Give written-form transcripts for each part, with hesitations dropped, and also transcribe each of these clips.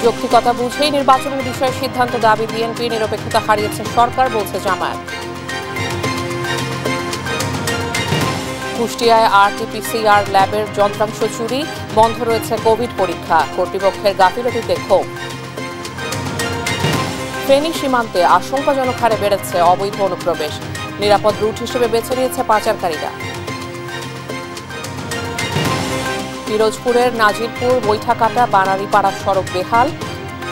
যৌক্তিকতা বুঝেই নির্বাচনের বিষয়ে সিদ্ধান্ত দাবি বিএনপি, নিরপেক্ষতা হারিয়েছে সরকার, বলছে জামায়াত। কুষ্টিয়ায় আরটি-পিসিআর ল্যাবের যন্ত্রাংশ চুরি, বন্ধ রয়েছে কোভিড পরীক্ষা, কর্তৃপক্ষের গাফিলতিতে ক্ষোভ। ফেনী সীমান্তে আশঙ্কাজনক হারে বেড়েছে অবৈধ অনুপ্রবেশ, নিরাপদ রুট হিসেবে বেছে নিয়েছে পাচারকারীরা। পিরোজপুরের নাজিরপুর বৈঠাকাটা বানারীপাড়া সড়ক বেহাল,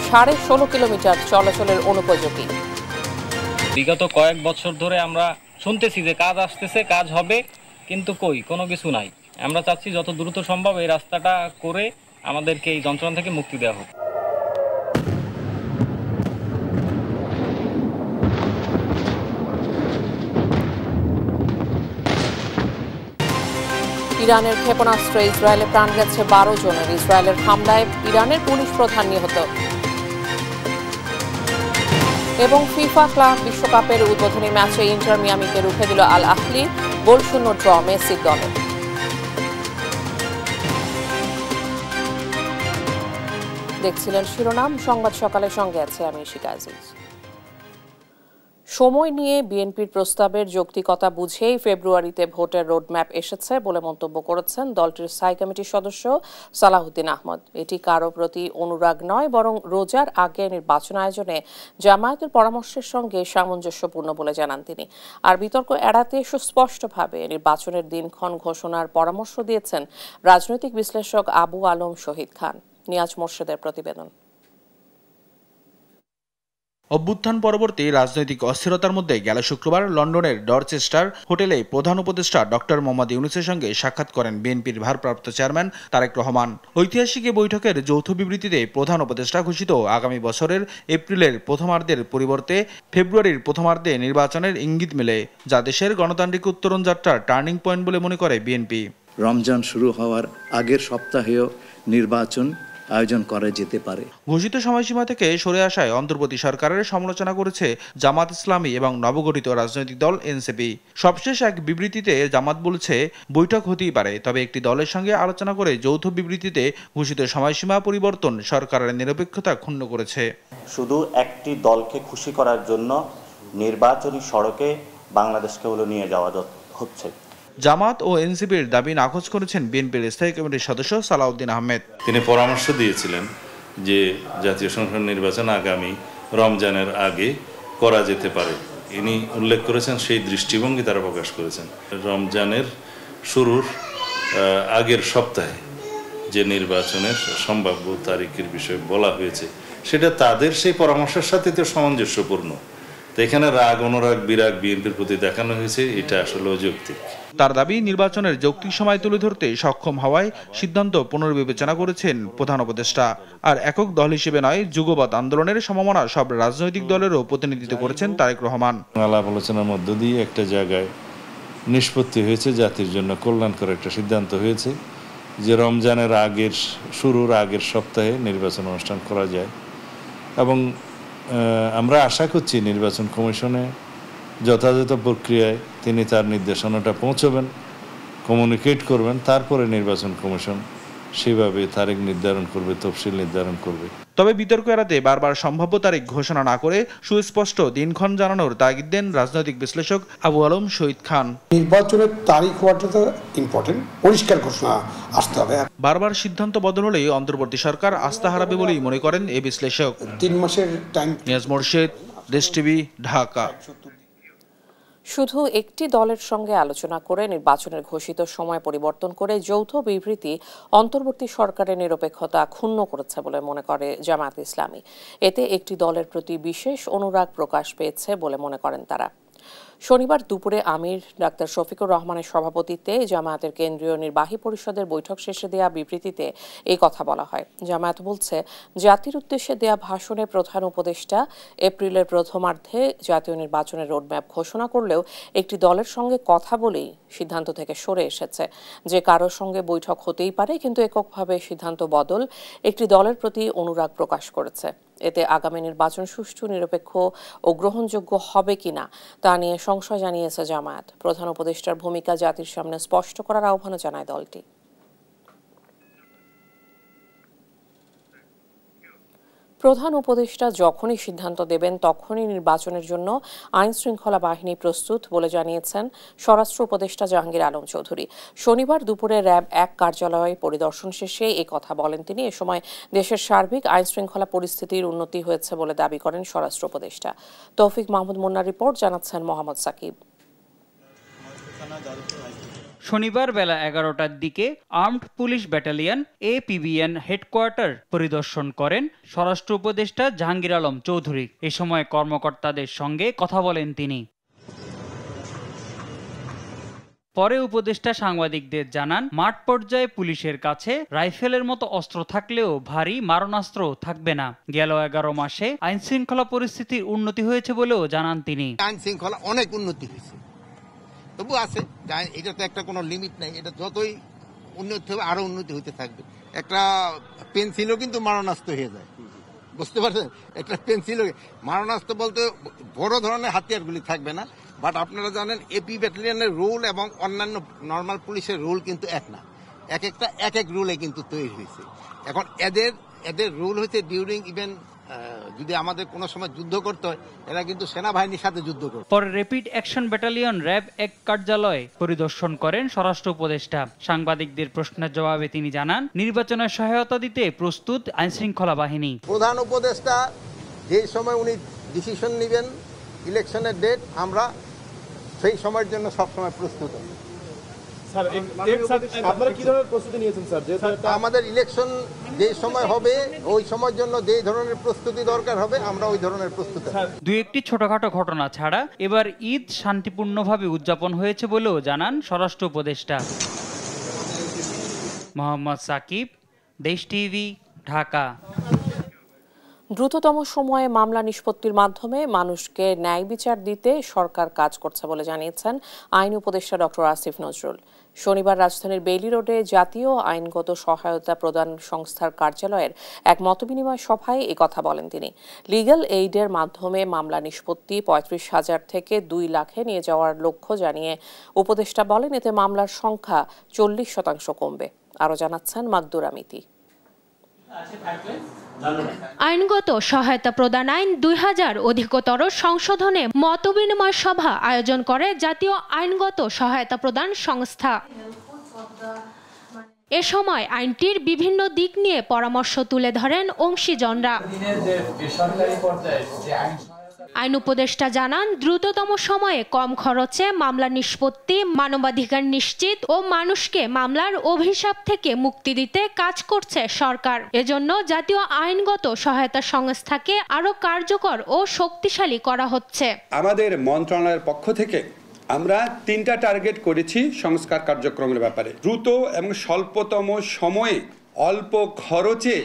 16.5 কিলোমিটার চলাচলের অনুপযোগী। বিগত কয়েক বছর ধরে আমরা শুনতেছি যে কাজ আসতেছে, কাজ হবে, কিন্তু কোনো কিছু নাই। আমরা চাচ্ছি যত দ্রুত সম্ভব এই রাস্তাটা করে আমাদেরকে এই যন্ত্রণা থেকে মুক্তি দেওয়া হোক। ইরানের ক্ষেপণাস্ত্রে ইসরায়েলে প্রাণ গেছে 12 জনের, ইসরায়েলের হামলায় ইরানের পুলিশ প্রধান নিহত। এবং ফিফা ক্লাব বিশ্বকাপের উদ্বোধনী ম্যাচে ইন্টার মিয়ামিকে রুখে দিল আল আহলি, গোলশূন্য ড্র মেসির দলে। দেখছিলেন শিরোনাম সংবাদ সকালের সঙ্গে আছে আমি শিকা আজিজ। সময় নিয়ে বিএনপির প্রস্তাবের যৌক্তিকতা বুঝেই ফেব্রুয়ারিতে ভোটের রোডম্যাপ এসেছে বলে মন্তব্য করেছেন দলটির স্থায়ী কমিটির সদস্য সালাহউদ্দিন আহমদ। এটি কারো প্রতি অনুরাগ নয়, বরং রোজার আগে নির্বাচন আয়োজনে জামায়াতের পরামর্শের সঙ্গে সামঞ্জস্যপূর্ণ বলে জানান তিনি। আর বিতর্ক এড়াতে সুস্পষ্টভাবে নির্বাচনের দিনক্ষণ ঘোষণার পরামর্শ দিয়েছেন রাজনৈতিক বিশ্লেষক আবু আলম শহীদ খান। নিয়াজ মোর্শেদের প্রতিবেদন। অভ্যুত্থান পরবর্তী রাজনৈতিক অস্থিরতার মধ্যে গেল শুক্রবার লন্ডনের ডরচেস্টার হোটেলে প্রধান উপদেষ্টা ডক্টর মোহাম্মদ ইউনূসের সঙ্গে সাক্ষাৎ করেন বিএনপির ভারপ্রাপ্ত চেয়ারম্যান তারেক রহমান। ঐতিহাসিক এই বৈঠকের যৌথ বিবৃতিতে প্রধান উপদেষ্টা ঘোষিত আগামী বছরের এপ্রিলের প্রথমার্ধের পরিবর্তে ফেব্রুয়ারির প্রথমার্ধে নির্বাচনের ইঙ্গিত মেলে, যা দেশের গণতান্ত্রিক উত্তরণ যাত্রার টার্নিং পয়েন্ট বলে মনে করে বিএনপি। রমজান শুরু হওয়ার আগের সপ্তাহেও নির্বাচন আয়োজন করা যেতে পারে। ঘোষিত সময়সীমা থেকে সরে আসায় অন্তর্বর্তী সরকারের সমালোচনা করেছে জামাত ইসলামী এবং নবগঠিত রাজনৈতিক দল এনসিপি। সবশেষ এক বিবৃতিতে জামাত বলেছে, বৈঠক হতেই পারে, তবে একটি দলের সঙ্গে আলোচনা করে যৌথ বিবৃতিতে ঘোষিত সময়সীমা পরিবর্তন সরকারের নিরপেক্ষতা ক্ষুণ্ণ করেছে। শুধু একটি দলকে খুশি করার জন্য নির্বাচনী সড়কে বাংলাদেশকে নিয়ে যাওয়া হচ্ছে। জামাত ও এনসিপির দাবি নাকচ করেছেন বিএনপির স্থায়ী কমিটির সদস্য সালাউদ্দিন আহমেদ। তিনি পরামর্শ দিয়েছিলেন যে জাতীয় সংসদ নির্বাচন আগামী রমজানের আগে করা যেতে পারে। ইনি উল্লেখ করেছেন, সেই দৃষ্টিভঙ্গি তারা প্রকাশ করেছেন। রমজানের শুরুর আগের সপ্তাহে যে নির্বাচনের সম্ভাব্য তারিখের বিষয়ে বলা হয়েছে, সেটা তাদের সেই পরামর্শের সাথে তো সামঞ্জস্যপূর্ণ। তো এখানে রাগ অনুরাগ বিরাগ বিএনপির প্রতি দেখানো হয়েছে, এটা আসলে অযৌক্তিক। তার দাবি, নির্বাচনের যৌক্তিক সময় তুলে ধরতে সক্ষম হওয়ায় সিদ্ধান্ত পুনর্বিবেচনা করেছেন প্রধান উপদেষ্টা। আর একক দল হিসেবে নয়, যুগপৎ আন্দোলনের সমমনা সব রাজনৈতিক দলেরও প্রতিনিধিত্ব করেছেন তারেক রহমান। আলাপ আলোচনার মধ্য দিয়ে একটা জায়গায় নিষ্পত্তি হয়েছে, জাতির জন্য কল্যাণকর একটা সিদ্ধান্ত হয়েছে যে রমজানের শুরুর আগের সপ্তাহে নির্বাচন অনুষ্ঠান করা যায়। এবং আমরা আশা করছি নির্বাচন কমিশনে যথাযথ প্রক্রিয়ায় তিনি তার নির্দেশনাটা পৌঁছবেন, কমিউনিকেট করবেন, তারপরে নির্বাচন কমিশন সেভাবে তারিখ নির্ধারণ করবে, তফসিল নির্ধারণ করবে। তবে বিতর্ক এড়াতে বারবার সম্ভাব্য তারিখ ঘোষণা না করে সুস্পষ্ট দিনক্ষণ জানানোর তাগিদ দেন রাজনৈতিক বিশ্লেষক আবু আলম শহীদ খান। নির্বাচনের তারিখ হওয়াটা তো ইম্পর্টেন্ট, পরিষ্কার ঘোষণা আসতে হবে। বারবার সিদ্ধান্ত বদল হলেই অন্তর্বর্তী সরকার আস্থা হারাবে বলেই মনে করেন এই বিশ্লেষক। 3 মাসের টাইম। নিয়াজ মোর্শেদ, দেশ টিভি, ঢাকা। শুধু একটি দলের সঙ্গে আলোচনা করে নির্বাচনের ঘোষিত সময় পরিবর্তন করে যৌথ বিবৃতি অন্তর্বর্তী সরকারের নিরপেক্ষতা ক্ষুণ্ণ করেছে বলে মনে করে জামায়াত ইসলামী। এতে একটি দলের প্রতি বিশেষ অনুরাগ প্রকাশ পেয়েছে বলে মনে করেন তারা। শনিবার দুপুরে আমির ডাক্তার শফিকুর রহমানের সভাপতিত্বে জামায়াতের কেন্দ্রীয় নির্বাহী পরিষদের বৈঠক শেষে দেয়া বিবৃতিতে এই কথা বলা হয়। জামায়াত বলছে, জাতির উদ্দেশ্যে দেয়া ভাষণে প্রধান উপদেষ্টা এপ্রিলের প্রথমার্ধে জাতীয় নির্বাচনের রোডম্যাপ ঘোষণা করলেও একটি দলের সঙ্গে কথা বলেই সিদ্ধান্ত থেকে সরে এসেছে। যে কারোর সঙ্গে বৈঠক হতেই পারে, কিন্তু এককভাবে সিদ্ধান্ত বদল একটি দলের প্রতি অনুরাগ প্রকাশ করেছে। এতে আগামী নির্বাচন সুষ্ঠু, নিরপেক্ষ ও গ্রহণযোগ্য হবে কিনা তা নিয়ে সংশয় জানিয়েছে জামায়াত। প্রধান উপদেষ্টার ভূমিকা জাতির সামনে স্পষ্ট করার আহ্বানও জানায় দলটি। প্রধান উপদেষ্টা যখনই সিদ্ধান্ত দেবেন তখনই নির্বাচনের জন্য আইন শৃঙ্খলা বাহিনী প্রস্তুত বলে জানিয়েছেন স্বরাষ্ট্র উপদেষ্টা জাহাঙ্গীর আলম চৌধুরী। শনিবার দুপুরে র্যাব 1 কার্যালয়ে পরিদর্শন শেষে এই কথা বলেন তিনি। এ সময় দেশের সার্বিক আইন শৃঙ্খলা পরিস্থিতির উন্নতি হয়েছে বলে দাবি করেন স্বরাষ্ট্র উপদেষ্টা। তৌফিক মাহমুদ মুন্নার রিপোর্ট, জানাচ্ছেন মোহাম্মদ সাকিব। শনিবার বেলা 11টার দিকে armed police battalion APBN headquarter পরিদর্শন করেন স্বরাষ্ট্র উপদেষ্টা জাহাঙ্গীর আলম চৌধুরী। এ সময় কর্মকর্তাদের সঙ্গে কথা বলেন তিনি। পরে উপদেষ্টা সাংবাদিকদের জানান, মাঠ পর্যায়ে পুলিশের কাছে রাইফেলের মতো অস্ত্র থাকলেও ভারী মারণাস্ত্র থাকবে না। গেল 11 মাসে আইন শৃঙ্খলা পরিস্থিতির উন্নতি হয়েছে বলেও জানান তিনি। আইন শৃঙ্খলা অনেক উন্নতি হয়েছে, তবু আছে, এটা তো একটা কোনো লিমিট নাই। এটা যতই উন্নতি হবে আরো উন্নতি হতে থাকবে। একটা পেন্সিলও কিন্তু মারণাস্ত্র হয়ে যায়, বুঝতে পারছেন? একটা পেন্সিল মারণাস্ত্র বলতে বড় ধরনের হাতিয়ারগুলি থাকবে না। বাট আপনারা জানেন AP ব্যাটালিয়নের রুল এবং অন্যান্য নর্মাল পুলিশের রুল কিন্তু এক না, একটা এক রুলে কিন্তু তৈরি হয়েছে। এখন এদের রুল হয়েছে ডিউরিং ইভেন যদি আমাদের কোনো সময় যুদ্ধ করতে হয়, এরা কিন্তু সেনাবাহিনীর সাথে যুদ্ধ করে। পরে র্যাপিড অ্যাকশন ব্যাটালিয়ন র্যাব 1 কার্যালয়ে পরিদর্শন করেন স্বরাষ্ট্র উপদেষ্টা। সাংবাদিকদের প্রশ্নের জবাবে তিনি জানান, নির্বাচনের সহায়তা দিতে প্রস্তুত আইন শৃঙ্খলা বাহিনী। প্রধান উপদেষ্টা যে সময় উনি ডিসিশন নেবেন ইলেকশনের ডেট, আমরা সেই সময়ের জন্য সবসময় প্রস্তুত। আমাদের ইলেকশন যে সময় হবে ওই সময়ের জন্য যে ধরনের প্রস্তুতি দরকার হবে আমরা ওই ধরনের প্রস্তুতি। দুই একটি ছোটখাটো ঘটনা ছাড়া এবার ঈদ শান্তিপূর্ণভাবে উদযাপন হয়েছে বলেও জানান স্বরাষ্ট্র উপদেষ্টা। মোহাম্মদ সাকিব, দেশ টিভি, ঢাকা। দ্রুততম সময়ে মামলা নিষ্পত্তির মাধ্যমে মানুষকে ন্যায় বিচার দিতে সরকার কাজ করছে বলে জানিয়েছেন আইন উপদেষ্টা ডক্টর আসিফ নজরুল। শনিবার রাজধানীর বেইলি রোডে জাতীয় আইনগত সহায়তা প্রদান সংস্থার কার্যালয়ের এক মতবিনিময় সভায় এই কথা বলেন তিনি। লিগ্যাল এইডের মাধ্যমে মামলা নিষ্পত্তি 35,000 থেকে 2 লাখে নিয়ে যাওয়ার লক্ষ্য জানিয়ে উপদেষ্টা বলেন, এতে মামলার সংখ্যা 40% কমবে। আরও জানাচ্ছেন মাকদুরা মিতি। আইনগত সহায়তা প্রদান আইন 2000 অধিকতর সংশোধনে মতবিনিময় সভা আয়োজন করে জাতীয় আইনগত সহায়তা প্রদান সংস্থা। এ সময় আইনটির বিভিন্ন দিক নিয়ে পরামর্শ তুলে ধরেন অংশীজনরা। আইন উপদেষ্টা জানান, দ্রুততম সময়ে কম খরচে মামলা নিষ্পত্তি, মানবাধিকার নিশ্চিত ও মানুষকে মামলার অভিশাপ থেকে মুক্তি দিতে কাজ করছে সরকার। এজন্য জাতীয় আইনগত সহায়তা সংস্থাকে আরো কার্যকর ও শক্তিশালী করা হচ্ছে। আমাদের মন্ত্রণালয়ের পক্ষ থেকে আমরা 3টা টার্গেট করেছি সংস্কার কার্যক্রমের ব্যাপারে। দ্রুত এবং স্বল্পতম সময়ে অল্প খরচে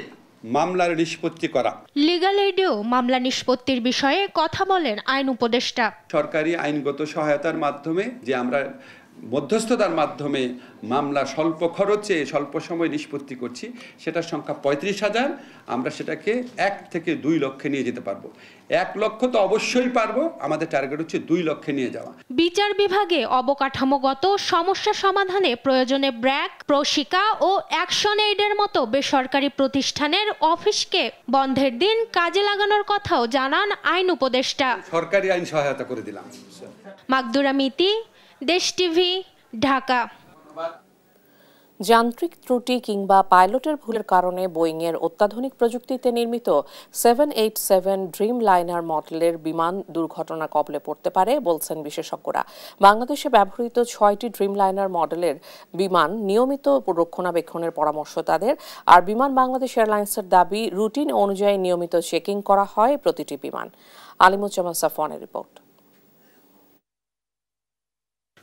মামলার নিষ্পত্তি করা। লিগ্যাল এইডেও মামলা নিষ্পত্তির বিষয়ে কথা বলেন আইন উপদেষ্টা। সরকারি আইনগত সহায়তার মাধ্যমে যে আমরা মধ্যস্থতার মাধ্যমে মামলা স্বল্প খরচে স্বল্প সময় নিষ্পত্তি করছি, সেটার সংখ্যা 35,000। আমরা সেটাকে 1 থেকে 2 লক্ষে নিয়ে যেতে পারবো। 1 লক্ষ তো অবশ্যই পারবো, আমাদের টার্গেট হচ্ছে 2 লক্ষে নিয়ে যাওয়া। বিচার বিভাগে অবকাঠামোগত সমস্যা সমাধানে প্রয়োজনে ব্র্যাক, প্রশিকা ও অ্যাকশন এইডের মতো বেসরকারি প্রতিষ্ঠানের অফিসকে বন্ধের দিন কাজে লাগানোর কথাও জানান আইন উপদেষ্টা। সরকারি আইন সহায়তা করে দিলাম। মাকদুরা মিতি, দেশ টিভি, ঢাকা। যান্ত্রিক ত্রুটি কিংবা পাইলটের ভুলের কারণে বোয়িংয়ের অত্যাধুনিক প্রযুক্তিতে নির্মিত 787 ড্রিম লাইনার মডেলের বিমান দুর্ঘটনা কবলে পড়তে পারে বলছেন বিশেষজ্ঞরা। বাংলাদেশে ব্যবহৃত 6টি ড্রিম লাইনার মডেলের বিমান নিয়মিত রক্ষণাবেক্ষণের পরামর্শ তাদের। আর বিমান বাংলাদেশ এয়ারলাইন্সের দাবি, রুটিন অনুযায়ী নিয়মিত চেকিং করা হয় প্রতিটি বিমান। আলিমুজ্জামান সাফওয়ানের রিপোর্ট।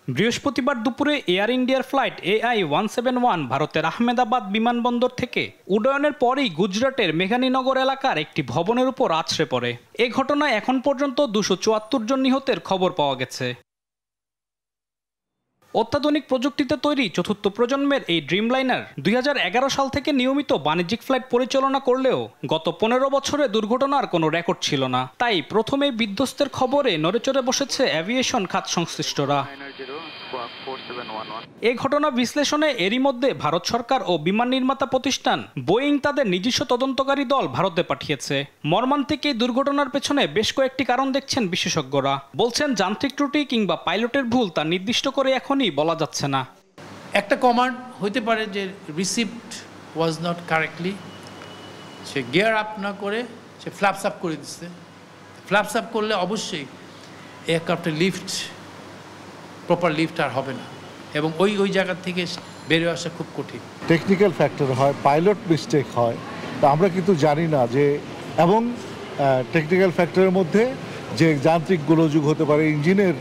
বৃহস্পতিবার দুপুরে এয়ার ইন্ডিয়ার ফ্লাইট AI-171 ভারতের আহমেদাবাদ বিমানবন্দর থেকে উড্ডয়নের পরেই গুজরাটের মেঘানীনগর এলাকার একটি ভবনের উপর আছড়ে পড়ে। এ ঘটনায় এখন পর্যন্ত 274 জন নিহতের খবর পাওয়া গেছে। অত্যাধুনিক প্রযুক্তিতে তৈরি চতুর্থ প্রজন্মের এই ড্রিমলাইনার 2011 সাল থেকে নিয়মিত বাণিজ্যিক ফ্লাইট পরিচালনা করলেও গত 15 বছরে দুর্ঘটনার কোনো রেকর্ড ছিল না। তাই প্রথমেই বিধ্বস্তের খবরে নড়েচড়ে বসেছে অ্যাভিয়েশন খাত সংশ্লিষ্টরা। এই ঘটনা বিশ্লেষণে এরই মধ্যে ভারত সরকার ও বিমান নির্মাতা প্রতিষ্ঠান বোয়িং তাদের নিজস্ব তদন্তকারী দল ভারতে পাঠিয়েছে। মর্মান্তিক এই দুর্ঘটনার পেছনে বেশ কয়েকটি কারণ দেখছেন বিশেষজ্ঞরা। বলছেন যান্ত্রিক ত্রুটি কিংবা পাইলটের ভুল তা নির্দিষ্ট করে এখনই বলা যাচ্ছে না। একটা কমান্ড হইতে পারে যে received was not correctly, say gear up না করে সে ফ্ল্যাপস আপ করে দিচ্ছে। ফ্ল্যাপস আপ করলে অবশ্যই এয়ারক্রাফটের প্রপার লিফট আর হবে না, এবং ওই জায়গা থেকে বেরিয়ে আসা খুব কঠিন। টেকনিক্যাল ফ্যাক্টর হয়, পাইলট মিস্টেক হয়, তা আমরা কিন্তু জানি না যে, এবং টেকনিক্যাল ফ্যাক্টরের মধ্যে যে যান্ত্রিক গোলযোগ হতে পারে, ইঞ্জিনের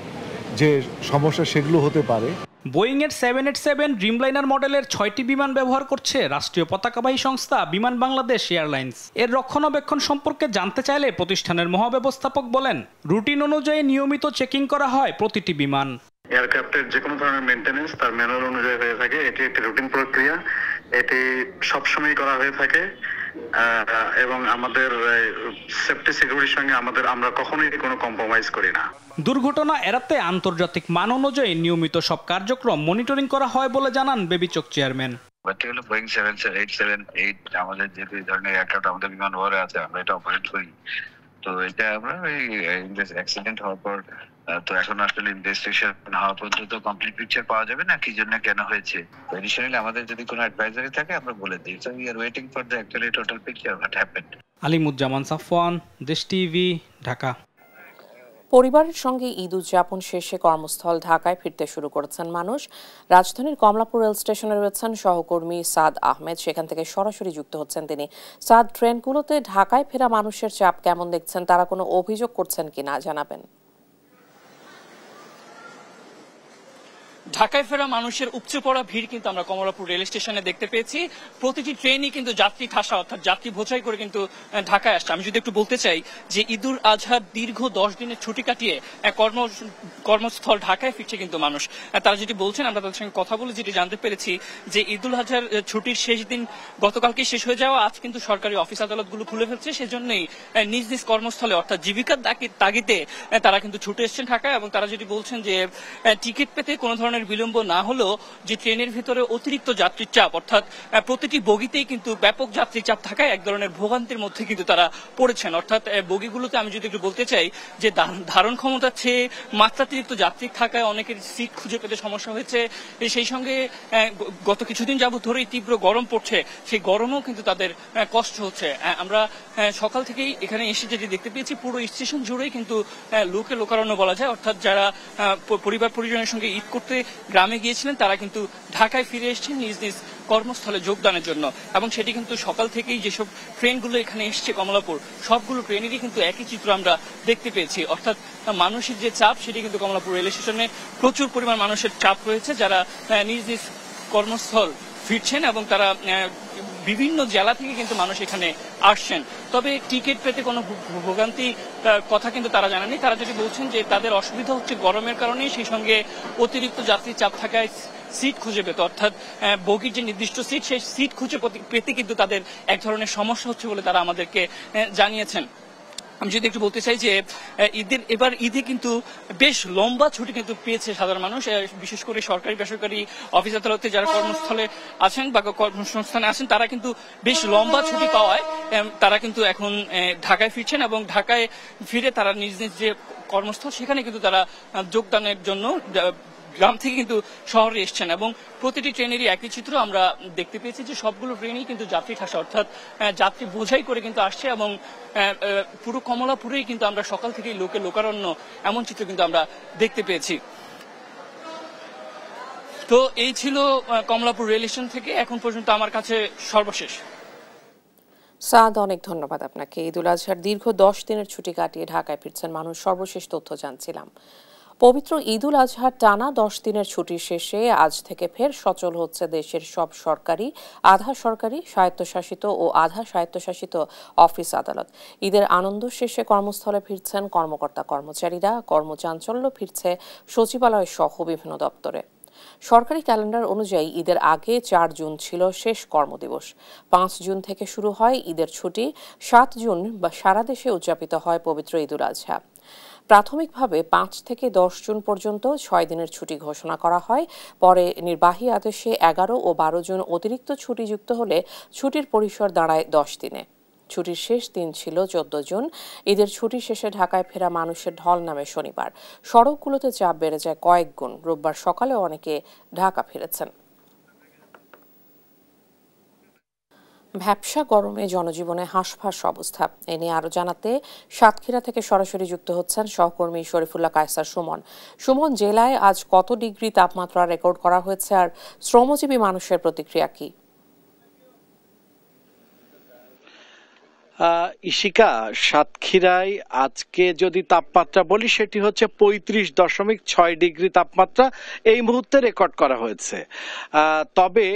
যে সমস্যা সেগুলো হতে পারে। বোয়িং এর 787 ড্রিমলাইনার মডেলের 6টি বিমান ব্যবহার করছে রাষ্ট্রীয় পতাকাবাহী সংস্থা বিমান বাংলাদেশ এয়ারলাইন্স। এর রক্ষণাবেক্ষণ সম্পর্কে জানতে চাইলে প্রতিষ্ঠানের মহাব্যবস্থাপক বলেন, রুটিন অনুযায়ী নিয়মিত চেকিং করা হয় প্রতিটি বিমান। এয়ারক্রাফটের যে কোনো ধরনের মেইনটেনেন্স তার ম্যানুয়াল অনুযায়ী হয়ে থাকে। এটি একটি রুটিন প্রক্রিয়া, এটি সবসময় করা হয়ে থাকে, এবং আমাদের সেফটি সিকিউরিটির সঙ্গে আমরা কখনোই কোনো কম্প্রোমাইজ করি না। দুর্ঘটনা এড়াতে আন্তর্জাতিক মান অনুযায়ী নিয়মিত সব কার্যক্রম মনিটরিং করা হয় বলে জানান বেবিচক চেয়ারম্যান। বোয়িং 787-8 আমাদের যে ধরনের এয়ারক্রাফট আমাদের বিমান বহরে আছে, আমরা এটা অপারেট করি। তো এটা আমরা অ্যাক্সিডেন্ট হওয়ার পর তো এখন আসলে ইনভেস্টিগেশন হওয়া পর্যন্ত কমপ্লিট পিকচার পাওয়া যাবে না কি জন্য কেন হয়েছে। এডিশনালি আমাদের যদি কোনো অ্যাডভাইজারি থাকে আমরা বলে দিই। So we are waiting for the actually total picture what happened. Alimuzzaman Safwan, দেশ টিভি, ঢাকা। পরিবারের সঙ্গে ঈদ উদযাপন শেষে কর্মস্থল ঢাকায় ফিরতে শুরু করেছেন মানুষ। রাজধানীর কমলাপুর রেল স্টেশনে রয়েছেন সহকর্মী সাদ আহমেদ, সেখান থেকে সরাসরি যুক্ত হচ্ছেন তিনি। সাদ, ট্রেনগুলোতে ঢাকায় ফেরা মানুষের চাপ কেমন দেখছেন? তারা কোনো অভিযোগ করছেন কিনা জানাবেন। ঢাকায় ফেরা মানুষের উপচে পড়া ভিড় কিন্তু আমরা কমলাপুর রেল স্টেশনে দেখতে পেয়েছি। প্রতিটি ট্রেনই কিন্তু যাত্রী ঠাসা, অর্থাৎ যাত্রী বোঝাই করে কিন্তু ঢাকায় আসছে। আমি যদি একটু বলতে চাই যে ঈদুল আজহার দীর্ঘ 10 দিনের ছুটি কাটিয়ে কর্মস্থল ঢাকায় ফিরছে কিন্তু মানুষ। তারা যেটি বলছেন, আমরা তাদের সঙ্গে কথা বলে যেটি জানতে পেরেছি যে ঈদুল আজহার ছুটির শেষ দিন গতকালকে শেষ হয়ে যাওয়া, আজ কিন্তু সরকারি অফিস আদালতগুলো খুলে ফেলছে। সেজন্যই নিজ নিজ কর্মস্থলে অর্থাৎ জীবিকার তাগিদে তারা কিন্তু ছুটে এসছেন ঢাকায়। এবং তারা যেটি বলছেন যে টিকিট পেতে কোনো ধরনের বিলম্ব না হলেও যে ট্রেনের ভিতরে অতিরিক্ত যাত্রীর চাপ, অর্থাৎ প্রতিটি বগিতেই কিন্তু ব্যাপক যাত্রী চাপ থাকায় এক ধরনের ভোগান্তির মধ্যে কিন্তু তারা পড়েছেন। অর্থাৎ বগিগুলোতে আমি যদি একটু বলতে চাই যে ধারণ ক্ষমতার চেয়ে মাত্রাতিরিক্ত যাত্রী থাকায় অনেকের সিট খুঁজে পেতে সমস্যা হয়েছে। সেই সঙ্গে গত কিছুদিন যাবত ধরেই তীব্র গরম পড়ছে, সেই গরমও কিন্তু তাদের কষ্ট হচ্ছে। আমরা সকাল থেকেই এখানে এসে যেটি দেখতে পেয়েছি, পুরো স্টেশন জুড়েই কিন্তু লোকে লোকারণ্য বলা যায়। অর্থাৎ যারা পরিবার পরিজনের সঙ্গে ঈদ করতে গ্রামে গিয়েছিলেন তারা কিন্তু ঢাকায় ফিরে এসেছেন নিজ নিজ কর্মস্থলে যোগদানের জন্য। এবং সেটি কিন্তু সকাল থেকেই যেসব ট্রেনগুলো এখানে এসছে কমলাপুর, সবগুলো ট্রেনেরই কিন্তু একই চিত্র আমরা দেখতে পেয়েছি। অর্থাৎ মানুষের যে চাপ, সেটি কিন্তু কমলাপুর রেল স্টেশনে প্রচুর পরিমাণ মানুষের চাপ রয়েছে, যারা নিজ নিজ কর্মস্থল ফিরছেন এবং তারা বিভিন্ন জেলা থেকে কিন্তু মানুষ এখানে আসছেন। তবে টিকিট পেতে কোনো ভোগান্তি কথা কিন্তু তারা জানাননি। তারা যদি বলছেন যে তাদের অসুবিধা হচ্ছে গরমের কারণে, সেই সঙ্গে অতিরিক্ত যাত্রী চাপ থাকায় সিট খুঁজে পেতে, অর্থাৎ বগির যে নির্দিষ্ট সিট, সেই সিট খুঁজে পেতে কিন্তু তাদের এক ধরনের সমস্যা হচ্ছে বলে তারা আমাদেরকে জানিয়েছেন। আমি যদি একটু বলতে চাই যে এবার ঈদে কিন্তু বেশ লম্বা ছুটি কিন্তু পেয়েছে সাধারণ মানুষ, বিশেষ করে সরকারি বেসরকারি অফিস আদালতে যারা কর্মস্থলে আছেন বা কর্মসংস্থানে আছেন, তারা কিন্তু বেশ লম্বা ছুটি পাওয়ায় তারা কিন্তু এখন ঢাকায় ফিরছেন এবং ঢাকায় ফিরে তারা নিজ নিজ যে কর্মস্থল সেখানে কিন্তু তারা যোগদানের জন্য গ্রাম থেকে কিন্তু শহরে এসছেন। এবং প্রতিটি ট্রেনেরই একই চিত্র আমরা দেখতে পেয়েছি যে সবগুলো ট্রেনই কিন্তু যাত্রী ঠাসা, অর্থাৎ যাত্রী বোঝাই করে কিন্তু আসছে। এবং পুরো কমলাপুরেই কিন্তু আমরা সকাল থেকেই লোকে লোকারণ্য এমন চিত্র কিন্তু আমরা দেখতে পেয়েছি। তো এই ছিল কমলাপুর রেল স্টেশন থেকে এখন পর্যন্ত আমার কাছে সর্বশেষ। সাদ, অনেক ধন্যবাদ আপনাকে। ঈদুল আজহার দীর্ঘ 10 দিনের ছুটি কাটিয়ে ঢাকায় ফিরছেন মানুষ, সর্বশেষ তথ্য জানছিলাম। পবিত্র ঈদুল আজহার টানা 10 দিনের ছুটি শেষে আজ থেকে ফের সচল হচ্ছে দেশের সব সরকারি, আধা সরকারি, স্বায়ত্তশাসিত ও আধা স্বায়ত্তশাসিত অফিস আদালত। ঈদের আনন্দ শেষে কর্মস্থলে ফিরছেন কর্মকর্তা কর্মচারীরা, কর্মচাঞ্চল্য ফিরছে সচিবালয় সহ বিভিন্ন দপ্তরে। সরকারি ক্যালেন্ডার অনুযায়ী ঈদের আগে 4 জুন ছিল শেষ কর্মদিবস। 5 জুন থেকে শুরু হয় ঈদের ছুটি। 7 জুন সারা দেশে উদযাপিত হয় পবিত্র ঈদুল আজহা। প্রাথমিকভাবে 5 থেকে 10 জুন পর্যন্ত 6 দিনের ছুটি ঘোষণা করা হয়। পরে নির্বাহী আদেশে 11 ও 12 জুন অতিরিক্ত ছুটি যুক্ত হলে ছুটির পরিসর দাঁড়ায় 10 দিনে। ছুটির শেষ দিন ছিল 14 জুন। ঈদের ছুটি শেষে ঢাকায় ফেরা মানুষের ঢল নামে শনিবার। সড়কগুলোতে চাপ বেড়ে যায় কয়েক গুণ। রোববার সকালেও অনেকে ঢাকা ফিরেছেন। ভ্যাপসা গরমে জনজীবনে হাঁসফাঁস অবস্থা। এ নিয়ে আরো জানাতে সাতক্ষীরা থেকে সরাসরি যুক্ত হচ্ছেন সহকর্মী শরীফুল্লাহ কায়সার সুমন। সুমন, জেলায় আজ কত ডিগ্রি তাপমাত্রা রেকর্ড করা হয়েছে আর শ্রমজীবী মানুষের প্রতিক্রিয়া কি? ইশিকা, সাতক্ষীরায় আজকে যদি তাপমাত্রা বলি সেটি হচ্ছে 35.6 ডিগ্রি তাপমাত্রা এই মুহূর্তে রেকর্ড করা হয়েছে। তবে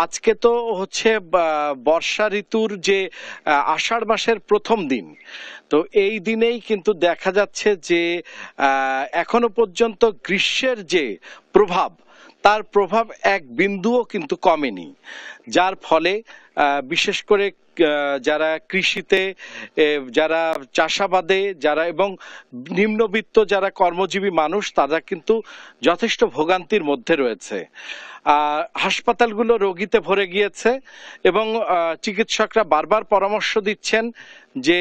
আজকে তো হচ্ছে বর্ষা ঋতুর যে আষাঢ় মাসের প্রথম দিন, তো এই দিনেই কিন্তু দেখা যাচ্ছে যে এখনো পর্যন্ত গ্রীষ্মের যে প্রভাব, তার প্রভাব এক বিন্দুও কিন্তু কমেনি, যার ফলে বিশেষ করে যারা কৃষিতে, যারা চাষাবাদে, যারা এবং নিম্নবিত্ত যারা কর্মজীবী মানুষ, তারা কিন্তু যথেষ্ট ভোগান্তির মধ্যে রয়েছে। হাসপাতালগুলো রোগীতে ভরে গিয়েছে এবং চিকিৎসকরা বারবার পরামর্শ দিচ্ছেন যে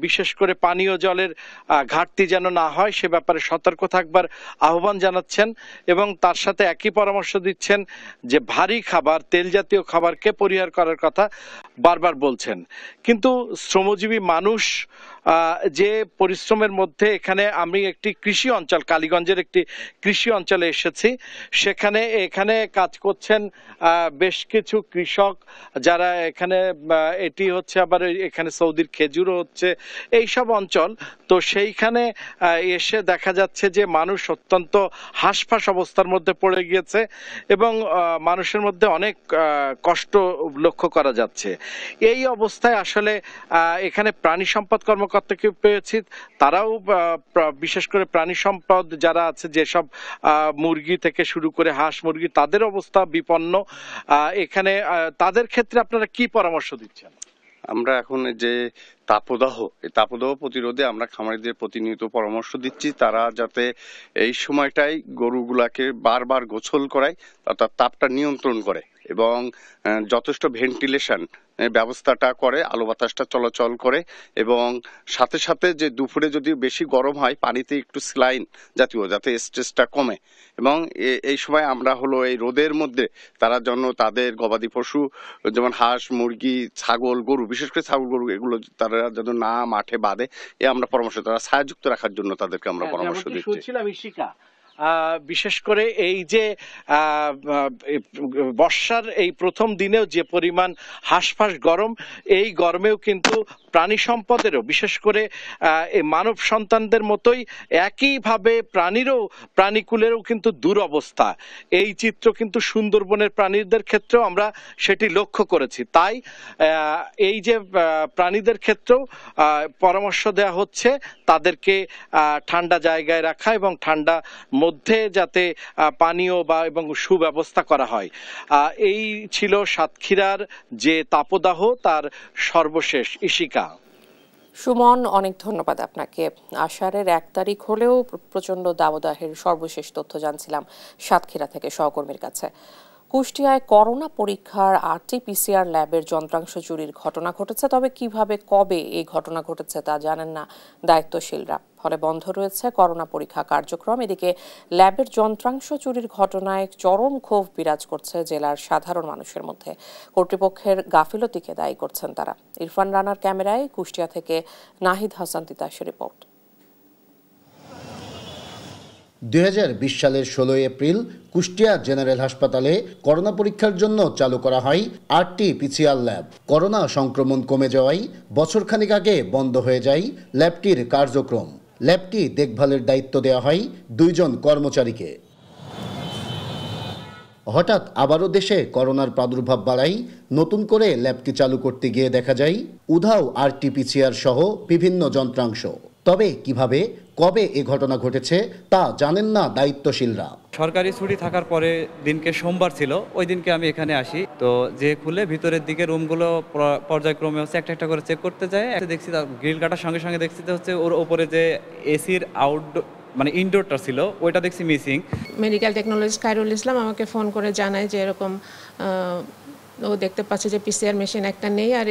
বিশেষ করে পানীয় জলের ঘাটতি যেন না হয় সে ব্যাপারে সতর্ক থাকবার আহ্বান জানাচ্ছেন এবং তার সাথে একই পরামর্শ দিচ্ছেন যে ভারী খাবার, তেল জাতীয় খাবারকে পরিহার করার কথা বারবার বলছেন। কিন্তু শ্রমজীবী মানুষ যে পরিশ্রমের মধ্যে, এখানে আমি একটি কৃষি অঞ্চল, কালীগঞ্জের একটি কৃষি অঞ্চলে এসেছি, এখানে কাজ করছেন বেশ কিছু কৃষক যারা এখানে, এটি হচ্ছে আবার এখানে সৌদির খেজুরও হচ্ছে, এইসব অঞ্চল। তো সেইখানে এসে দেখা যাচ্ছে যে মানুষ অত্যন্ত হাঁসফাঁস অবস্থার মধ্যে পড়ে গিয়েছে এবং মানুষের মধ্যে অনেক কষ্ট লক্ষ্য করা যাচ্ছে। এই অবস্থায় আসলে এখানে প্রাণী সম্পদ কর্মকর্তাকে পেয়েছি, তারাও বিশেষ করে প্রাণী সম্পদ যারা আছে, যেসব মুরগি থেকে শুরু করে হাঁস মুরগি, তাদের অবস্থা বিপন্ন। এখানে তাদের ক্ষেত্রে আপনারা কি পরামর্শ দিচ্ছেন? আমরা এখন যে তাপদাহ, এই তাপদাহ প্রতিরোধে আমরা খামারিদের প্রতিনিয়ত পরামর্শ দিচ্ছি, তারা যাতে এই সময়টাই গরুগুলাকে বারবার গোসল করায়, অর্থাৎ তাপটা নিয়ন্ত্রণ করে এবং যথেষ্ট ভেন্টিলেশন ব্যবস্থাটা করে, আলো বাতাসটা চলাচল করে এবং সাথে সাথে যে দুপুরে যদি বেশি গরম হয় পানিতে একটু স্যালাইন জাতীয়, যাতে স্ট্রেসটা কমে। এবং এই সময় আমরা হলো এই রোদের মধ্যে তারা যেন তাদের গবাদি পশু যেমন হাঁস মুরগি ছাগল গরু, বিশেষ করে ছাগল গরু, এগুলো তারা যেন না মাঠে বাঁধে, আমরা পরামর্শ, তারা ছায়াযুক্ত রাখার জন্য তাদেরকে আমরা পরামর্শ দিচ্ছি। বিশেষ করে এই যে বর্ষার এই প্রথম দিনেও যে পরিমাণ হাঁসফাঁস গরম, এই গরমেও কিন্তু প্রাণী সম্পদেরও, বিশেষ করে মানব সন্তানদের মতোই একইভাবে প্রাণীকুলেরও কিন্তু দুরবস্থা। এই চিত্র কিন্তু সুন্দরবনের প্রাণীদের ক্ষেত্রেও আমরা সেটি লক্ষ্য করেছি। তাই এই যে প্রাণীদের ক্ষেত্রেও পরামর্শ দেওয়া হচ্ছে তাদেরকে ঠান্ডা জায়গায় রাখা এবং ঠান্ডা মধ্যে যাতে পানীয় এবং সুব্যবস্থা করা হয়। এই ছিল সাতক্ষীরার যে তাপদাহ, তার সর্বশেষ। ইশিকা। সুমন, অনেক ধন্যবাদ আপনাকে। আষাঢ়ের 1 তারিখ হলেও প্রচন্ড দাবদাহের সর্বশেষ তথ্য জানছিলাম সাতক্ষীরা থেকে সহকর্মীর কাছে। কুষ্টিয়ায় করোনা পরীক্ষার RT-PCR ল্যাবের যন্ত্রাংশ চুরির ঘটনা ঘটেছে। তবে কিভাবে, কবে এই ঘটনা ঘটেছে তা জানেন না দায়িত্বশীলরা, ফলে বন্ধ রয়েছে করোনা পরীক্ষা কার্যক্রম। এদিকে ল্যাবের যন্ত্রাংশ চুরির ঘটনায় চরম ক্ষোভ বিরাজ করছে জেলার সাধারণ মানুষের মধ্যে। কর্তৃপক্ষের গাফিলতিকে দায়ী করছেন তারা। ইরফান রানার ক্যামেরায় কুষ্টিয়া থেকে নাহিদ হাসান তিতাসের রিপোর্ট। 2020 সালের 16 এপ্রিল কুষ্টিয়া জেনারেল হাসপাতালে করোনা পরীক্ষার জন্য চালু করা হয় RT-PCR ল্যাব। করোনা সংক্রমণ কমে যাওয়ায় বছরখানেক আগে বন্ধ হয়ে যায় ল্যাবটির কার্যক্রম। ল্যাবটি দেখভালের দায়িত্ব দেওয়া হয় 2 জন কর্মচারীকে। হঠাৎ আবারও দেশে করোনার প্রাদুর্ভাব বাড়ায় নতুন করে ল্যাবটি চালু করতে গিয়ে দেখা যায় উধাও RT-PCR সহ বিভিন্ন যন্ত্রাংশ। তবে কিভাবে, কবে এ ঘটনা ঘটেছে তা জানেন না দায়িত্বশীলরা। সরকারি ছুটি থাকার পরে দিনকে সোমবার ছিল, ওই দিনকে আমি এখানে আসি। তো যে খুলে ভিতরের দিকে রুমগুলো পর্যায়ক্রমে হচ্ছে একটা একটা করে চেক করতে যায়। দেখছি গ্রিল কাটার সঙ্গে সঙ্গে দেখছি হচ্ছে ওর ওপরে যে এসির আউটডোর মানে ইনডোরটা ছিল ওইটা দেখছি missing. Medical technologist Khairul Islam আমাকে ফোন করে জানায় যে এরকম ও দেখতে পাচ্ছে যে পিসিআর মেশিন একটা নেই আর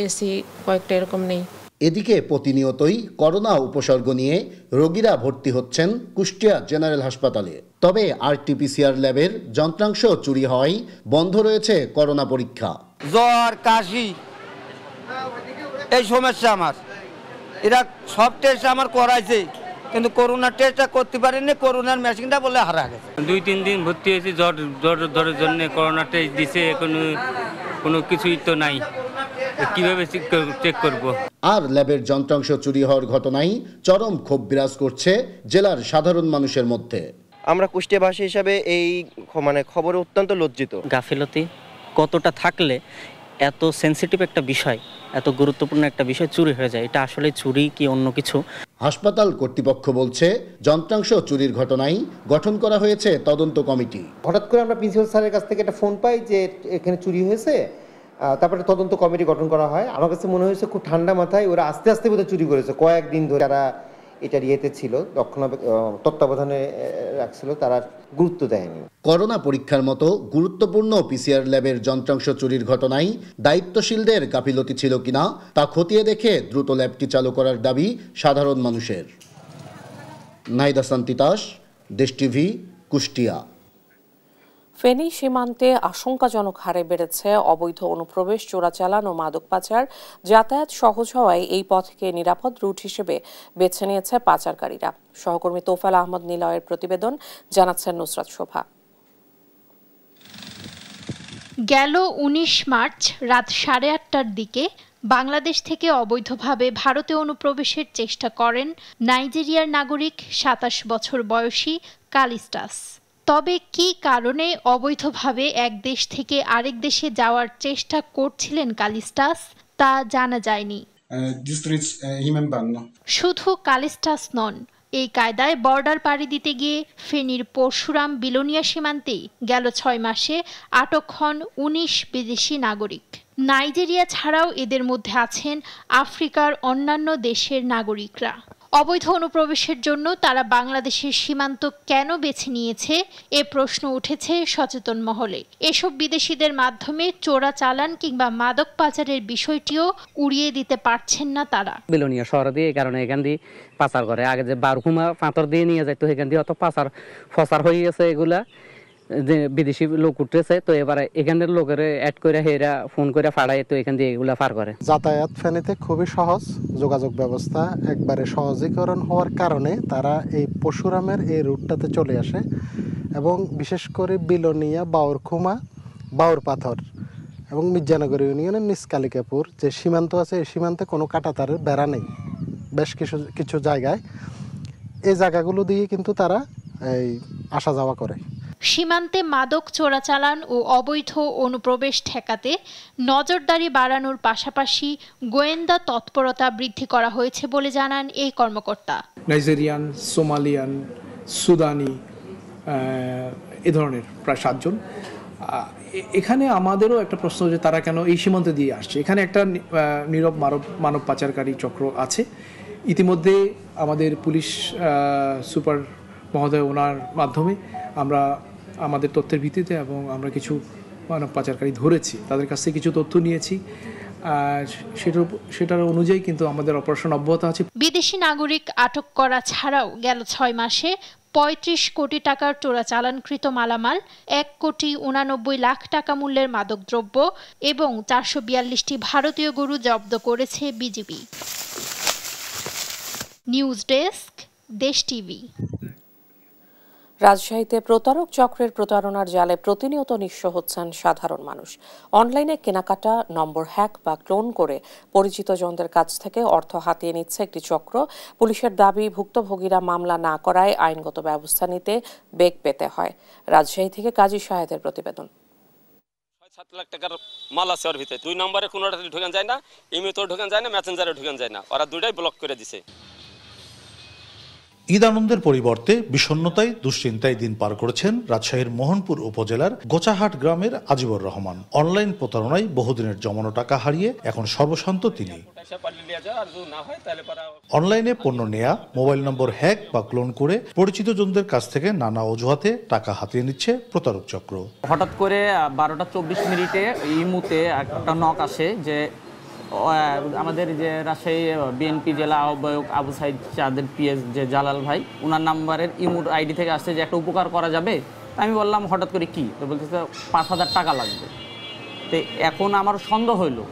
এসি কয়েকটা এরকম নেই। এদিকে প্রতিনিয়তই করোনা উপসর্গ নিয়ে রোগীরা ভর্তি হচ্ছেন কুষ্টিয়া জেনারেল হাসপাতালে। তবে আরটিপিসিআর ল্যাবের যন্ত্রাংশ চুরি হওয়ায় বন্ধ রয়েছে করোনা পরীক্ষা। জ্বর, কাশি এই সমস্যা আমার, এরা সব টেস্ট আমার করাইছে কিন্তু করোনা টেস্টটা করতে পারেনি, করোনার মেশিনটা বলে হারা গেছে। 2-3 দিন ভর্তি হয়েছি জ্বরের জন্য, করোনা টেস্ট দিছে, কোনো কিছুই তো নাই, কিভাবে চেক করব। আর ল্যাবের যন্ত্রাংশ চুরি হওয়ার ঘটনায় চরম ক্ষোভ বিরাজ করছে জেলার সাধারণ মানুষের মধ্যে। আমরা কুষ্টিয়াবাসী হিসাবে এই খবরে অত্যন্ত লজ্জিত। গাফিলতি কতটা থাকলে এত সেনসিটিভ একটা বিষয়, এত গুরুত্বপূর্ণ একটা বিষয় চুরি হয়ে যায়, এটা আসলে চুরি কি অন্য কিছু? হাসপাতাল কর্তৃপক্ষ বলছে যন্ত্রাংশ চুরির ঘটনায় গঠন করা হয়েছে তদন্ত কমিটি। হঠাৎ করে আমরা প্রিন্সিপাল স্যারের কাছ থেকে একটা ফোন পাই যে এখানে চুরি হয়েছে, তারপরে তদন্ত কমিটি গঠন করা হয়। আমার কাছে মনে হয়েছে খুব ঠান্ডা মাথায় ওরা আস্তে আস্তে বোধহয় চুরি করেছে। কয়েকদিন ধরে যারা এটার ইয়েতে ছিল, তত্ত্বাবধানে রাখছিল, তারা গুরুত্ব দেয়নি। করোনা পরীক্ষার মতো গুরুত্বপূর্ণ পিসিআর ল্যাবের যন্ত্রাংশ চুরির ঘটনায় দায়িত্বশীলদের গাফিলতি ছিল কিনা তা খতিয়ে দেখে দ্রুত ল্যাবটি চালু করার দাবি সাধারণ মানুষের। নাহিদ হাসান তিতাস, দেশ টিভি, কুষ্টিয়া। ফেনী সীমান্তে আশঙ্কাজনক হারে বেড়েছে অবৈধ অনুপ্রবেশ, চোরাচালান ও মাদক পাচার। যাতায়াত সহজ হওয়ায় এই পথকে নিরাপদ রুট হিসেবে বেছে নিয়েছে পাচারকারীরা। সহকর্মী তোফাল আহমদ নিলয়ের প্রতিবেদন, জানাচ্ছেন নুসরাত শোভা। গেল 19 মার্চ রাত 8:30টার দিকে বাংলাদেশ থেকে অবৈধভাবে ভারতে অনুপ্রবেশের চেষ্টা করেন নাইজেরিয়ার নাগরিক 27 বছর বয়সী কালিস্টাস। তবে কী কারণে অবৈধভাবে এক দেশ থেকে আরেক দেশে যাওয়ার চেষ্টা করছিলেন কালিস্টাস তা জানা যায়নি। শুধু কালিস্টাস নন, এই কায়দায় বর্ডার পাড়ি দিতে গিয়ে ফেনীর পরশুরাম বিলোনিয়া সীমান্তেই গেল 6 মাসে আটক হন 19 বিদেশি নাগরিক। নাইজেরিয়া ছাড়াও এদের মধ্যে আছেন আফ্রিকার অন্যান্য দেশের নাগরিকরা। অবৈধ অনুপ্রবেশের জন্য তারা বাংলাদেশের সীমান্ত কেন বেছে নিয়েছে এ প্রশ্ন উঠেছে সচেতন মহলে। এসব বিদেশিদের মাধ্যমে চোরাচালান কিংবা মাদক পাচারের বিষয়টিও উড়িয়ে দিতে পারছেন না তারা। বিলোনিয়া শহর দিয়ে কারণে এখান দিয়ে পাচার করে, আগে যে বারহুমা পাথর দিয়ে নিয়ে যায়, তো এখান দিয়ে অত ফসার হয়ে গেছে, এগুলা যে বিদেশি লোক উঠতেছে, তো এবারে এখানের লোকের অ্যাড করে হেরা ফোন করে ফাড়ায়, তো এখান দিয়ে এগুলা পার করে। যাতায়াত ফেনীতে খুবই সহজ, যোগাযোগ ব্যবস্থা একবারে সহজীকরণ হওয়ার কারণে তারা এই পরশুরামের এই রুটটাতে চলে আসে এবং বিশেষ করে বিলোনিয়া, বাউরখুমা, বাউর পাথর এবং মির্জানগর ইউনিয়নের নিচকালিকাপুর যে সীমান্ত আছে, এই সীমান্তে কোনো কাঁটাতারের বেড়া নেই। বেশ কিছু জায়গায় এই জায়গাগুলো দিয়ে কিন্তু তারা এই আসা যাওয়া করে। সীমান্তে মাদক চোরাচালান ও অবৈধ অনুপ্রবেশ ঠেকাতে নজরদারি বাড়ানোর পাশাপাশি গোয়েন্দা তৎপরতা বৃদ্ধি করা হয়েছে বলে জানান এই কর্মকর্তা। নাইজেরিয়ান, সোমালিয়ান, সুদানি, এ ধরনের প্রায় 7 জন। এখানে আমাদেরও একটা প্রশ্ন যে তারা কেন এই সীমান্ত দিয়ে আসছে। এখানে একটা নীরব মানব পাচারকারী চক্র আছে। ইতিমধ্যে আমাদের পুলিশ সুপার মহোদয়, ওনার মাধ্যমে আমরা আমাদের তথ্যের ভিত্তিতে এবং আমরা কিছু মানব পাচারকারী ধরেছি, তাদের কাছ থেকে কিছু তথ্য নিয়েছি, সেটার অনুযায়ী কিন্তু আমাদের অপারেশন অব্যাহত আছে। বিদেশি নাগরিক আটক করা ছাড়াও গেল 6 মাসে 35 কোটি টাকার চোরাচালানকৃত মালামাল, 1 কোটি 89 লাখ টাকা মূল্যের মাদকদ্রব্য এবং 442টি ভারতীয় গরু জব্দ করেছে বিজিবি। নিউজ ডেস্ক, দেশ টিভি। রাজশাহীতে প্রতারক চক্রের প্রতারণার জালে প্রতিনিয়ত নিঃস্ব হচ্ছেন সাধারণ মানুষ। অনলাইনে কেনাকাটা, নম্বর হ্যাক বা ক্লোন করে পরিচিত জনদের কাছ থেকে অর্থ হাতিয়ে নিচ্ছে একটি চক্র। পুলিশের দাবি, ভুক্তভোগীরা মামলা না করায় আইনগত ব্যবস্থা নিতে বেগ পেতে হয়। রাজশাহী থেকে কাজী শাহেদের প্রতিবেদন। 7 লাখ টাকার মাল আছে ওর ভিতরে, 2 নম্বরে কোনোটাতে ঢোকান যায় না, ইমেতেও ঢোকান যায় না, মেসেঞ্জারে ঢোকান যায় না, ওরা দুটাই ব্লক করে দিছে। ঈদ আনন্দের পরিবর্তে বিষণ্ণতায় দুশ্চিন্তায় দিন পার করেছেন রাজশাহীর মোহনপুর উপজেলার গোচাহাট গ্রামের আজিবুর রহমান। অনলাইন প্রতারণায় বহুদিনের জমানো টাকা হারিয়ে এখন সর্বশান্ত তিনি। অনলাইনে পণ্য নেয়া, মোবাইল নম্বর হ্যাক বা ক্লোন করে পরিচিত জনদের কাছ থেকে নানা অজুহাতে টাকা হাতিয়ে নিচ্ছে প্রতারক চক্র। হঠাৎ করে 12:24 ইমুতে একটা নক আসে যে আমাদের যে রাজশাহী বিএনপি জেলা আহ্বায়ক আবু সাইদ চাঁদের পিএস যে জালাল ভাই, ওনার নাম্বারের ইমুর আইডি থেকে আসছে যে একটা উপকার করা যাবে। আমি বললাম হঠাৎ করে কি, তো বলতেছে 5,000 টাকা লাগবে। তো এখন আমার সন্দেহ হইলো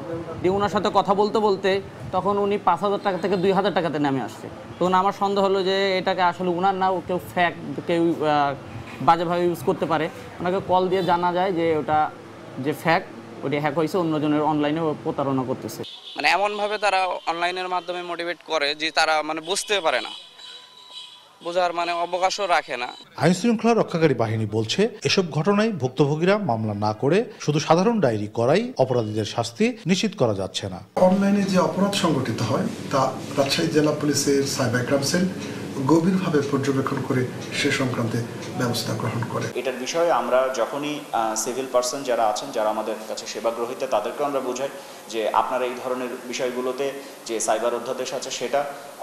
যে ওনার সাথে কথা বলতে বলতে তখন উনি 5,000 টাকা থেকে 2,000 টাকাতে নেমে আসছে। তখন আমার সন্দেহ হলো যে এটাকে আসলে ওনার না, কেউ ফ্যাক, কেউ বাজেভাবে ইউজ করতে পারে। ওনাকে কল দিয়ে জানা যায় যে ওটা যে ফ্যাক, ওটি হ্যাক হয়েছে, অন্যজনের অনলাইনে প্রতারণা করতেছে। মানে এমনভাবে তারা অনলাইনের মাধ্যমে মোটিভেট করে যে তারা মানে বুঝতে পারে না, বোঝার মানে অবকাশও রাখে না। আইন শৃঙ্খলা রক্ষাকারী বাহিনী বলছে, এসব ঘটনায় ভুক্তভোগীরা মামলা না করে শুধু সাধারণ ডায়েরি করাই অপরাধীদের শাস্তি নিশ্চিত করা যাচ্ছে না। অনলাইনে যে অপরাধ সংগঠিত হয় তা রাজশাহী জেলা পুলিশের সাইবার ক্রাইম সেল গভীরভাবে পর্যবেক্ষণ করে সে সংক্রান্তে ব্যবস্থা গ্রহণ করে। এটার বিষয়ে আমরা যখনই সিভিল পার্সন যারা আছেন, যারা আমাদের কাছে সেবা গ্রহীতা, তাদেরকে আমরা বোঝাই যে আপনারা এই ধরনের বিষয়গুলোতে যে সাইবার অধ্যাদেশ আছে সেটা,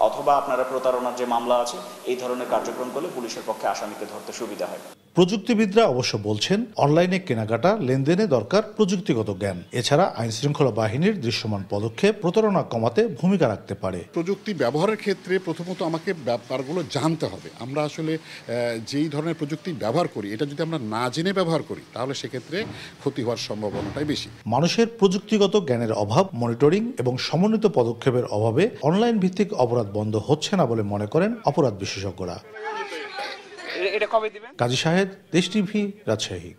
অথবা আপনারা প্রতারণার যে মামলা আছে, এই ধরনের কার্যক্রম করলে পুলিশের পক্ষে আসামিকে ধরতে সুবিধা হয়। প্রযুক্তিবিদরা অবশ্য বলছেন, অনলাইনে কেনাকাটা লেনদেনে দরকার প্রযুক্তিগত জ্ঞান। এছাড়া আইন শৃঙ্খলা বাহিনীর দৃশ্যমান পদক্ষেপ প্রতারণা কমাতে ভূমিকা রাখতে পারে। প্রযুক্তি ব্যবহারের ক্ষেত্রে প্রথমত আমাকে ব্যাপারগুলো জানতে হবে। আমরা আসলে যেই ধরনের প্রযুক্তি ব্যবহার করি, এটা যদি আমরা না জেনে ব্যবহার করি তাহলে সেক্ষেত্রে ক্ষতি হওয়ার সম্ভাবনাটাই বেশি। মানুষের প্রযুক্তিগত জ্ঞানের অভাব, মনিটরিং এবং সমন্বিত পদক্ষেপের অভাবে অনলাইন ভিত্তিক অপরাধ বন্ধ হচ্ছে না বলে মনে করেন অপরাধ বিশেষজ্ঞরা। কাজী শাহেদ, দেশ টিভি, রাজশাহী।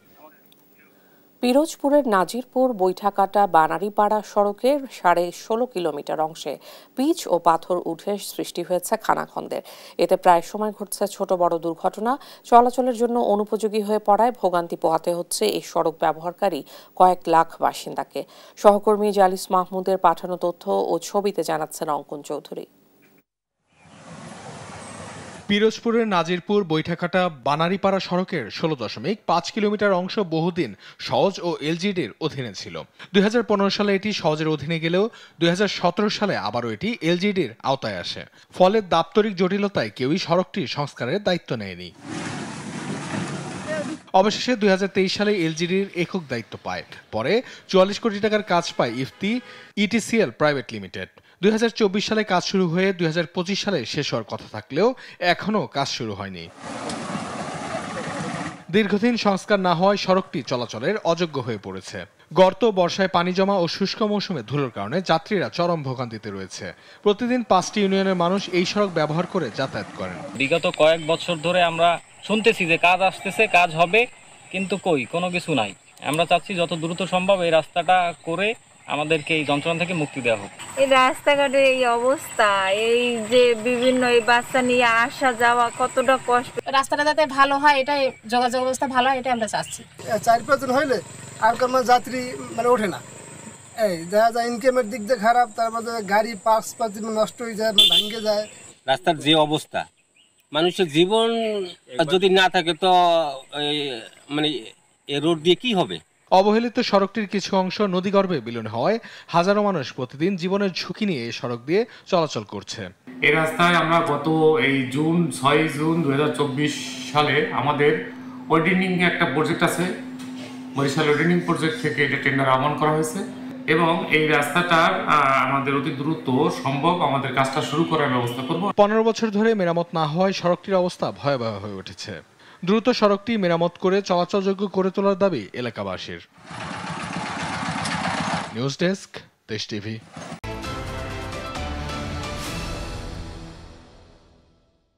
পিরোজপুরের নাজিরপুর বৈঠাকাটা বানারীপাড়া সড়কের 16.5 কিলোমিটার অংশে পিচ ও পাথর উঠে সৃষ্টি হয়েছে খানাখন্দের। এতে প্রায় সময় ঘটছে ছোট বড় দুর্ঘটনা। চলাচলের জন্য অনুপযোগী হয়ে পড়ায় ভোগান্তি পোহাতে হচ্ছে এই সড়ক ব্যবহারকারী কয়েক লাখ বাসিন্দাকে। সহকর্মী জালিস মাহমুদের পাঠানো তথ্য ও ছবিতে জানাচ্ছেন অঙ্কন চৌধুরী। পিরোজপুরের নাজিরপুর বৈঠাকাটা বানারীপাড়া সড়কের 16.5 কিলোমিটার অংশ বহুদিন সওজ ও এলজিডির অধীনে ছিল। 2015 সালে এটি সওজের অধীনে গেলেও 2017 সালে আবারও এটি এলজিডির আওতায় আসে। ফলে দাপ্তরিক জটিলতায় কেউই সড়কটির সংস্কারের দায়িত্ব নেয়নি। অবশেষে 2023 সালে এলজিডির একক দায়িত্ব পায়। পরে 44 কোটি টাকার কাজ পায় ইফতি ইটিসিএল প্রাইভেট লিমিটেড। 2024 সালে কাজ শুরু হয়ে 2025 সালে শেষ হওয়ার কথা থাকলেও এখনও কাজ শুরু হয়নি। দীর্ঘদিন সংস্কার না হওয়ায় সড়কটি চলাচলের অযোগ্য হয়ে পড়েছে। গর্ত, বর্ষায় পানি জমা ও শুষ্ক মৌসুমে ধুলোর কারণে যাত্রীরা চরম ভোগান্তিতে রয়েছে। প্রতিদিন 5টি ইউনিয়নের মানুষ এই সড়ক ব্যবহার করে যাতায়াত করেন। বিগত কয়েক বছর ধরে আমরা শুনতেছি যে কাজ আসতেছে, কাজ হবে, কিন্তু কই কোনো কিছু নাই। আমরা চাচ্ছি যত দ্রুত সম্ভব এই রাস্তাটা করে আমাদেরকে এই যন্ত্রণা থেকে মুক্তি দেওয়া হোক। এই রাস্তাঘাটের এই অবস্থা, এই যে বিভিন্ন এই বাচ্চা নিয়ে আসা যাওয়া কতটা কষ্ট। রাস্তাটা যাতে ভালো হয়, এটাই যোগাযোগ ব্যবস্থা ভালো হয়, এটাই আমরা চাচ্ছি। 4-5 জন হইলে আর কোনো যাত্রী মানে ওঠে না। এই দেখা যায় ইনকামের দিক দিয়ে খারাপ, তারপরে গাড়ি পার্টস পাতি নষ্ট হয়ে যায়, ভাঙে যায়। রাস্তার যে অবস্থা, মানুষের জীবন যদি না থাকে তো মানে এই রোড দিয়ে কি হবে? অবহেলিত সড়কটির কিছু অংশ নদীগর্ভে বিলীন হওয়ায় হাজারো মানুষ প্রতিদিন জীবনের ঝুঁকি নিয়ে এই সড়ক দিয়ে চলাচল করছে। এই রাস্তায় আমরা গত 6 জুন 2024 সালে আমাদের ওয়েডিনিং একটা প্রজেক্ট আছে, বরিশাল ওয়েডিনিং প্রজেক্ট থেকে এটা টেন্ডার আহ্বান করা হয়েছে এবং এই রাস্তাটার আমাদের অতি দ্রুত সম্ভব আমাদের কাজটা শুরু করার ব্যবস্থা করব। 15 বছর ধরে মেরামত না হওয়ায় সড়কটির অবস্থা ভয়াবহ হয়ে উঠেছে। দ্রুত সড়কটি মেরামত করে চলাচলযোগ্য করে তোলার দাবি এলাকাবাসীর। নিউজ ডেস্ক, দেশ টিভি।